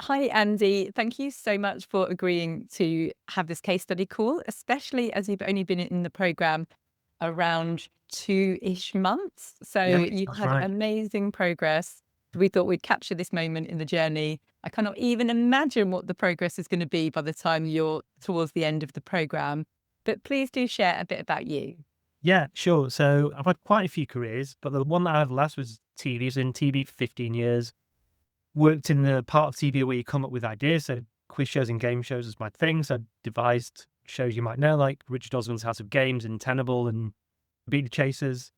Hi, Andy. Thank you so much for agreeing to have this case study call, especially as you've only been in the program around 2-ish months. So Yeah, you've that's had right. amazing progress. We thought we'd capture this moment in the journey. I cannot even imagine what the progress is going to be by the time you're towards the end of the program. But please do share a bit about you. Yeah, sure. So I've had quite a few careers, but the one that I had last was TV. I was in TV for 15 years. Worked in the part of TV where you come up with ideas. So quiz shows and game shows is my thing. So I devised shows you might know, like Richard Osman's House of Games and Tenable and Beat the Chasers.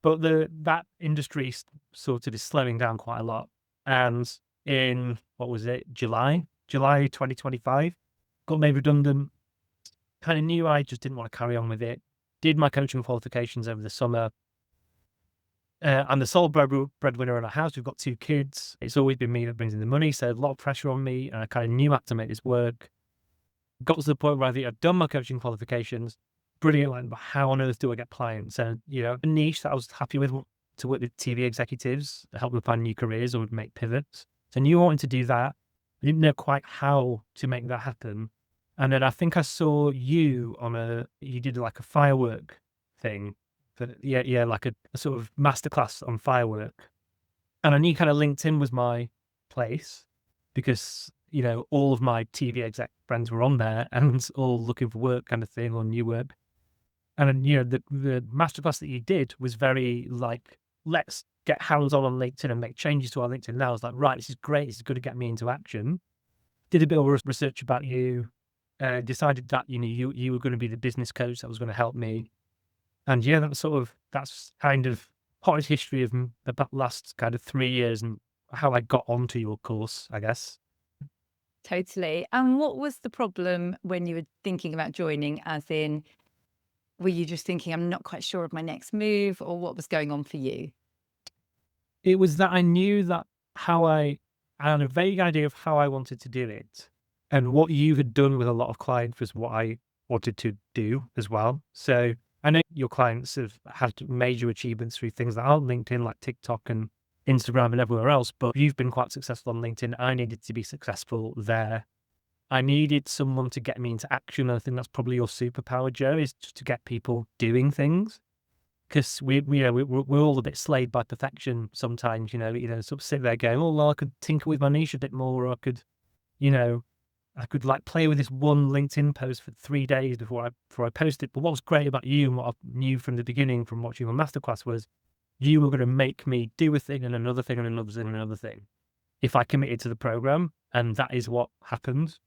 But that industry sort of is slowing down quite a lot. And in, what was it, July 2025, got made redundant. Kind of knew I just didn't want to carry on with it. Did my coaching qualifications over the summer. I'm the sole breadwinner in our house. We've got two kids. It's always been me that brings in the money, so a lot of pressure on me. And I kind of knew I had to make this work. Got to the point where I think I'd done my coaching qualifications. Brilliant, like, how on earth do I get clients? And, a niche that I was happy with, to work with TV executives, to help them find new careers or make pivots. So I knew I wanted to do that. I didn't know quite how to make that happen. And then I think I saw you did like a firework thing. Yeah, like a sort of masterclass on firework. And I knew kind of LinkedIn was my place because, all of my TV exec friends were on there and all looking for work kind of thing or new work. And then, the masterclass that you did was very like, let's get hands on LinkedIn and make changes to our LinkedIn now. I was like, right, this is great. This is going to get me into action. Did a bit of research about you, decided that, you were going to be the business coach that was going to help me. And yeah, that's kind of potted history of the last kind of 3 years and how I got onto your course, I guess. Totally. And what was the problem when you were thinking about joining, as in, were you just thinking, I'm not quite sure of my next move, or what was going on for you? It was that I knew that I had a vague idea of how I wanted to do it. And what you had done with a lot of clients was what I wanted to do as well. So I know your clients have had major achievements through things that aren't LinkedIn, like TikTok and Instagram and everywhere else, but you've been quite successful on LinkedIn. I needed to be successful there. I needed someone to get me into action. I think that's probably your superpower, Joe, is just to get people doing things. Because we're all a bit slayed by perfection sometimes, sort of sit there going, oh, well, I could tinker with my niche a bit more, or you know, I could like play with this one LinkedIn post for 3 days before I post it. But what was great about you and what I knew from the beginning from watching your masterclass was you were going to make me do a thing and another thing and another thing and another thing if I committed to the program. And that is what happened.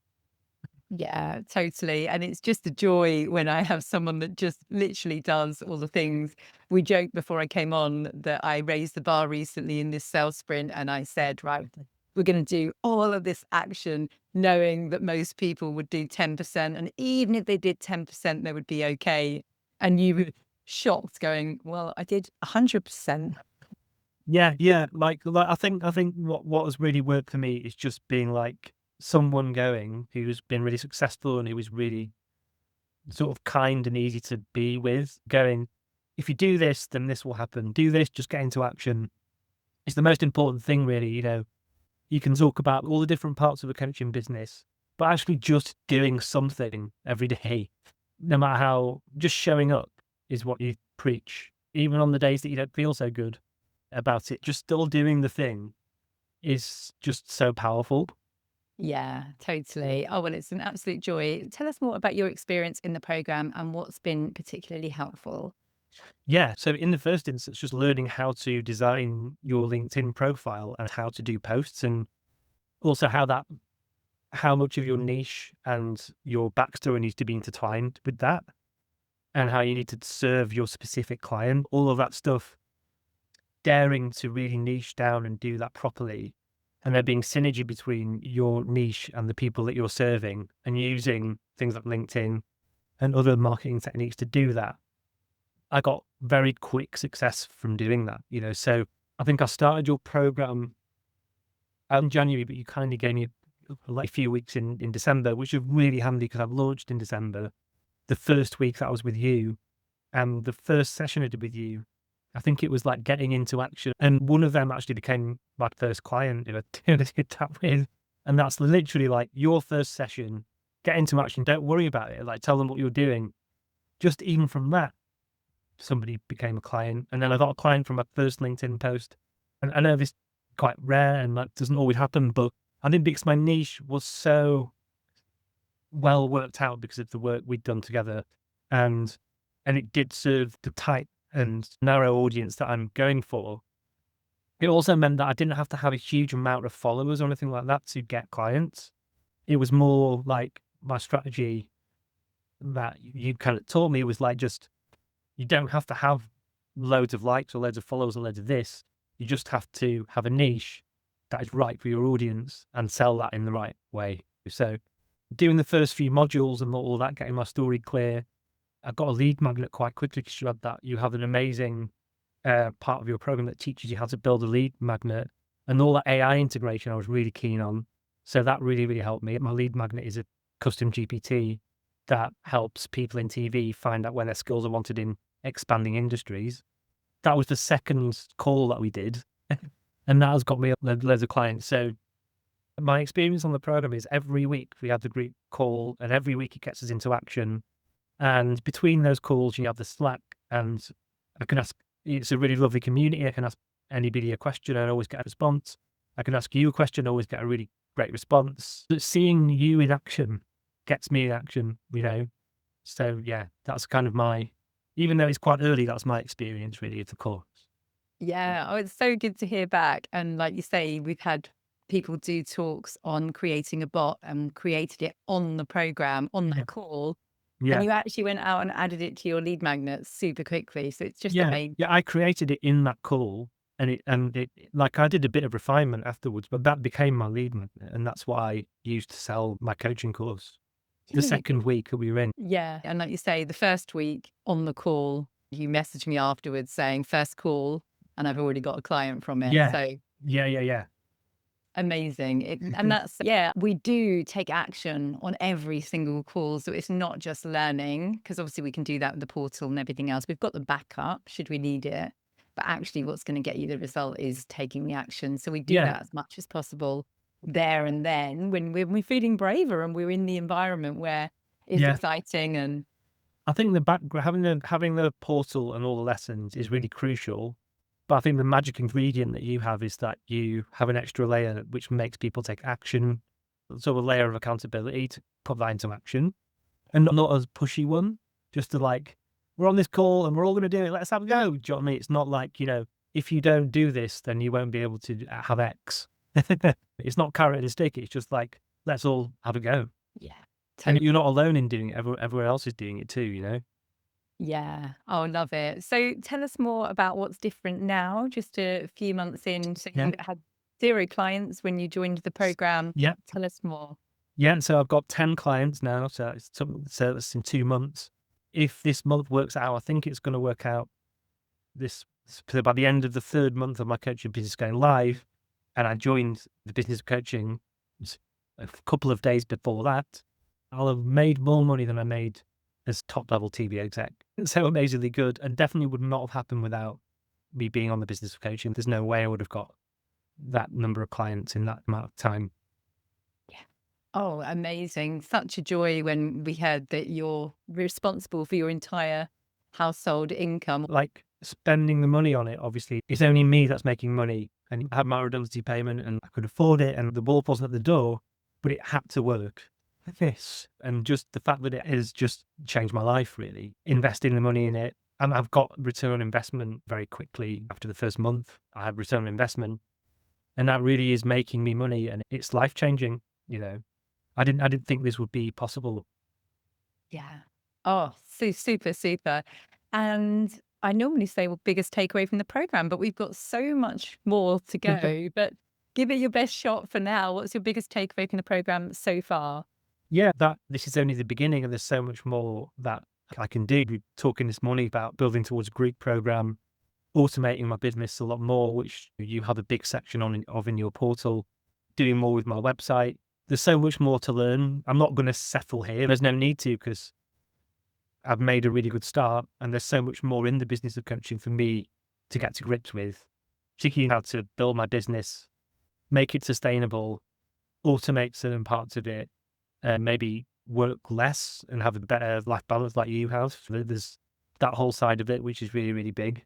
Yeah, totally. And it's just a joy when I have someone that just literally does all the things. We joked before I came on that I raised the bar recently in this sales sprint and I said, right, we're going to do all of this action, knowing that most people would do 10%. And even if they did 10%, they would be okay. And you were shocked going, well, I did 100%. Yeah, yeah. Like I think what has really worked for me is just being like someone going who's been really successful and who is really sort of kind and easy to be with, going, if you do this, then this will happen. Do this, just get into action. It's the most important thing, really. You can talk about all the different parts of a coaching business, but actually just doing something every day, no matter how, just showing up is what you preach. Even on the days that you don't feel so good about it, just still doing the thing is just so powerful. Yeah, totally. Oh, well, it's an absolute joy. Tell us more about your experience in the program and what's been particularly helpful. Yeah. So in the first instance, just learning how to design your LinkedIn profile and how to do posts and also how much of your niche and your backstory needs to be intertwined with that and how you need to serve your specific client, all of that stuff, daring to really niche down and do that properly. And there being synergy between your niche and the people that you're serving and using things like LinkedIn and other marketing techniques to do that. I got very quick success from doing that. So I think I started your program out in January, but you kindly gave me like a few weeks in December, which was really handy because I've launched in December. The first week that I was with you and the first session I did with you, I think it was like getting into action. And one of them actually became my first client who I did that with. And that's literally like your first session, get into action, don't worry about it. Like tell them what you're doing. Just even from that, somebody became a client. And then I got a client from my first LinkedIn post. And I know this is quite rare and that doesn't always happen, but I think because my niche was so well worked out because of the work we'd done together. And it did serve the tight and narrow audience that I'm going for. It also meant that I didn't have to have a huge amount of followers or anything like that to get clients. It was more like my strategy that you kind of taught me was like just you don't have to have loads of likes or loads of followers or loads of this. You just have to have a niche that is right for your audience and sell that in the right way. So doing the first few modules and all that, getting my story clear, I got a lead magnet quite quickly because you had that. You have an amazing part of your program that teaches you how to build a lead magnet and all that AI integration I was really keen on. So that really, really helped me. My lead magnet is a custom GPT that helps people in TV find out where their skills are wanted in expanding industries. That was the second call that we did. And that has got me loads of clients. So my experience on the program is every week we have the group call and every week it gets us into action. And between those calls, you have the Slack and I can ask, it's a really lovely community. I can ask anybody a question and always get a response. I can ask you a question, always get a really great response. But seeing you in action gets me in action, you know? So yeah, that's kind of my, even though it's quite early, that's my experience really of the course. Yeah. Oh, it's so good to hear back. And like you say, we've had people do talks on creating a bot and created it on the program, on Yeah. that call. And Yeah. you actually went out and added it to your lead magnets super quickly. So it's just Yeah. amazing. Yeah. I created it in that call and it like I did a bit of refinement afterwards, but that became my lead magnet. And that's what I used to sell my coaching course. The second week that we were in. Yeah. And like you say, the first week on the call, you messaged me afterwards saying first call, and I've already got a client from it. Yeah. So Yeah. Yeah. Yeah. amazing. And that's, yeah, we do take action on every single call. So it's not just learning, because obviously we can do that with the portal and everything else. We've got the backup should we need it. But actually, what's going to get you the result is taking the action. So we do Yeah. that as much as possible there and then when we're feeling braver and we're in the environment where it's Yeah. exciting. And I think the background, having the portal and all the lessons is really crucial. But I think the magic ingredient that you have is that you have an extra layer which makes people take action. So a layer of accountability to put that into action and not as pushy one, just to like, we're on this call and we're all going to do it. Let's have a go. Do you know what I mean? It's not like, you know, if you don't do this, then you won't be able to have X. It's not carrot and stick. It's just like, let's all have a go. yeah, And totally. you're not alone in doing it. Everyone else is doing it too, you know? Yeah. Oh, love it. So tell us more about what's different now, just a few months in. So Yeah. you had 0 clients when you joined the program. Yeah. Tell us more. Yeah, so I've got 10 clients now, so that's in 2 months. If this month works out, I think it's gonna work out this so by the end of the 3rd month of my coaching business going live, and I joined the business of coaching a couple of days before that, I'll have made more money than I made as top level TV exec. So amazingly good, and definitely would not have happened without me being on the business of coaching. There's no way I would have got that number of clients in that amount of time. Yeah. Oh, amazing. Such a joy when we heard that you're responsible for your entire household income. Like spending the money on it, obviously, it's only me that's making money and I had my redundancy payment and I could afford it and the ball wasn't at the door, but it had to work. This and just the fact that it has just changed my life really, investing the money in it. And I've got return on investment very quickly after the first month. I had return on investment and that really is making me money and it's life changing, you know. I didn't think this would be possible. Yeah. Oh, super, super. And I normally say, well, biggest takeaway from the program, but we've got so much more to go. But give it your best shot for now. What's your biggest takeaway from the program so far? Yeah, that this is only the beginning and there's so much more that I can do. We're talking this morning about building towards a group program, automating my business a lot more, which you have a big section of in your portal, doing more with my website. There's so much more to learn. I'm not going to settle here. There's no need to because I've made a really good start and there's so much more in the business of coaching for me to get to grips with, particularly how to build my business, make it sustainable, automate certain parts of it, and maybe work less and have a better life balance like you have. So there's that whole side of it, which is really, really big.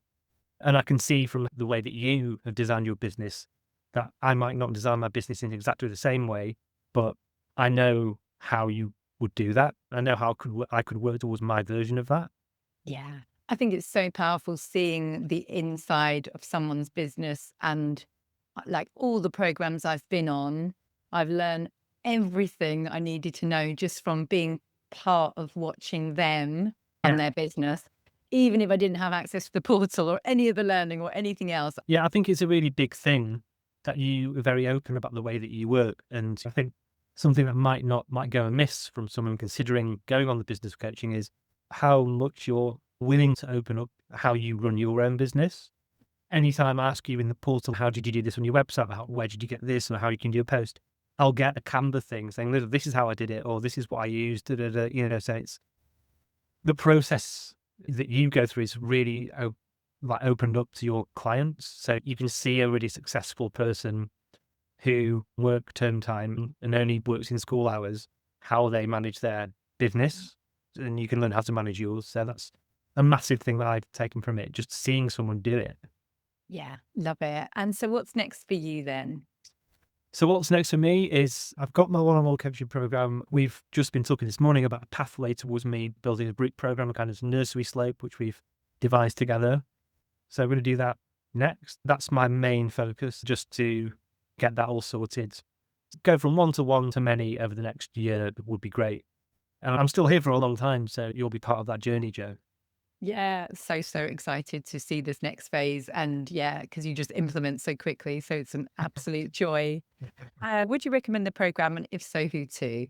And I can see from the way that you have designed your business that I might not design my business in exactly the same way, but I know how you would do that. I know how I could work towards my version of that. Yeah. I think it's so powerful seeing the inside of someone's business and like all the programs I've been on, I've learned everything I needed to know just from being part of watching them and Yeah. their business, even if I didn't have access to the portal or any of the learning or anything else. Yeah, I think it's a really big thing that you are very open about the way that you work. And I think something that might go amiss from someone considering going on the business coaching is how much you're willing to open up how you run your own business. Anytime I ask you in the portal, how did you do this on your website? Where did you get this? Or how you can do a post? I'll get a Canva thing saying, "Look, this is how I did it, or this is what I used. Da, da, da," so it's the process that you go through is really like opened up to your clients. So you can see a really successful person who work term time and only works in school hours, how they manage their business, and you can learn how to manage yours. So that's a massive thing that I've taken from it, just seeing someone do it. Yeah, love it. And so what's next for you then? So what's next for me is I've got my one-on-one coaching program. We've just been talking this morning about a pathway towards me building a brick program, a kind of nursery slope, which we've devised together. So we're going to do that next. That's my main focus, just to get that all sorted. Go from one to many over the next year would be great. And I'm still here for a long time, so you'll be part of that journey, Joe. Yeah, so, so excited to see this next phase. And yeah, because you just implement so quickly. So it's an absolute joy. Would you recommend the program? And if so, who to?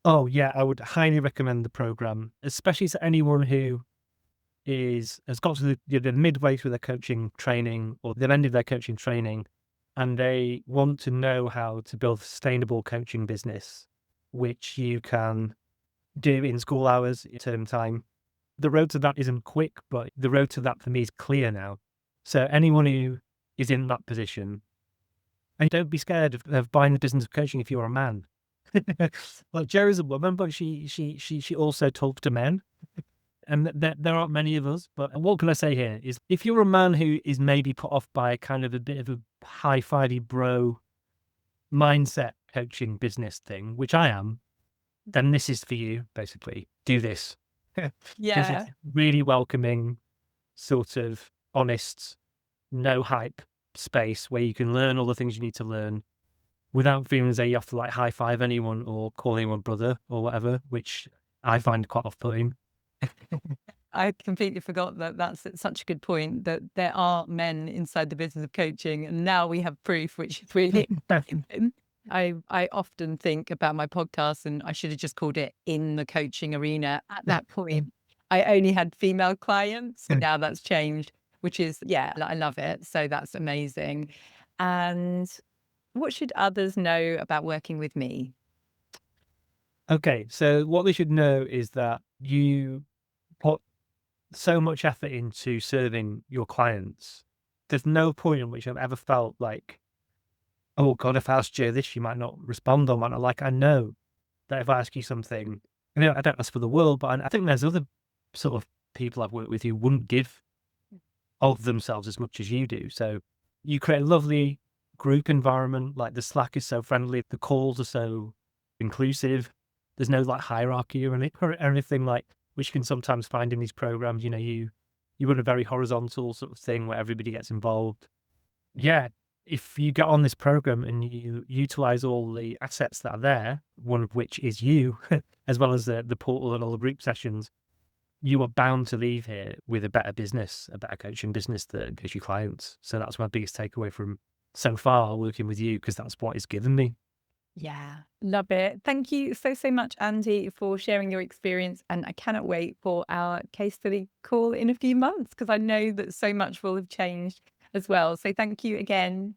Oh yeah, I would highly recommend the program, especially to anyone who has got to the midway through their coaching training or the end of their coaching training, and they want to know how to build a sustainable coaching business, which you can do in school hours, in term time. The road to that isn't quick, but the road to that for me is clear now. So anyone who is in that position, and don't be scared of buying the business of coaching if you're a man. Like Jerry's a woman, but she also talks to men. And there aren't many of us, but what can I say here is if you're a man who is maybe put off by kind of a bit of a high-fivey bro mindset coaching business thing, which I am, then this is for you, basically. Do this. Because it's Yeah. really welcoming, sort of honest, no hype space where you can learn all the things you need to learn without feeling as though you have to like high five anyone or call anyone brother or whatever, which I find quite off-putting. I completely forgot that that's such a good point that there are men inside the business of coaching. And now we have proof, which is really exciting. I often think about my podcast and I should have just called it In the Coaching Arena at that point. I only had female clients. Now that's changed, which is, yeah, I love it. So that's amazing. And what should others know about working with me? Okay, so what they should know is that you put so much effort into serving your clients. There's no point in which I've ever felt like, oh God, if I ask Joe this, she might not respond or might not like. I know that if I ask you something, I don't ask for the world, but I think there's other sort of people I've worked with who wouldn't give of themselves as much as you do. So you create a lovely group environment. Like the Slack is so friendly, the calls are so inclusive. There's no like hierarchy or anything like which you can sometimes find in these programs. You run a very horizontal sort of thing where everybody gets involved. Yeah, if you get on this program and you utilize all the assets that are there, one of which is you, as well as the portal and all the group sessions, you are bound to leave here with a better business, a better coaching business that gives you clients. So that's my biggest takeaway from so far working with you, because that's what it's given me. Yeah, love it. Thank you so, so much, Andy, for sharing your experience. And I cannot wait for our case study call in a few months because I know that so much will have changed as well. So thank you again.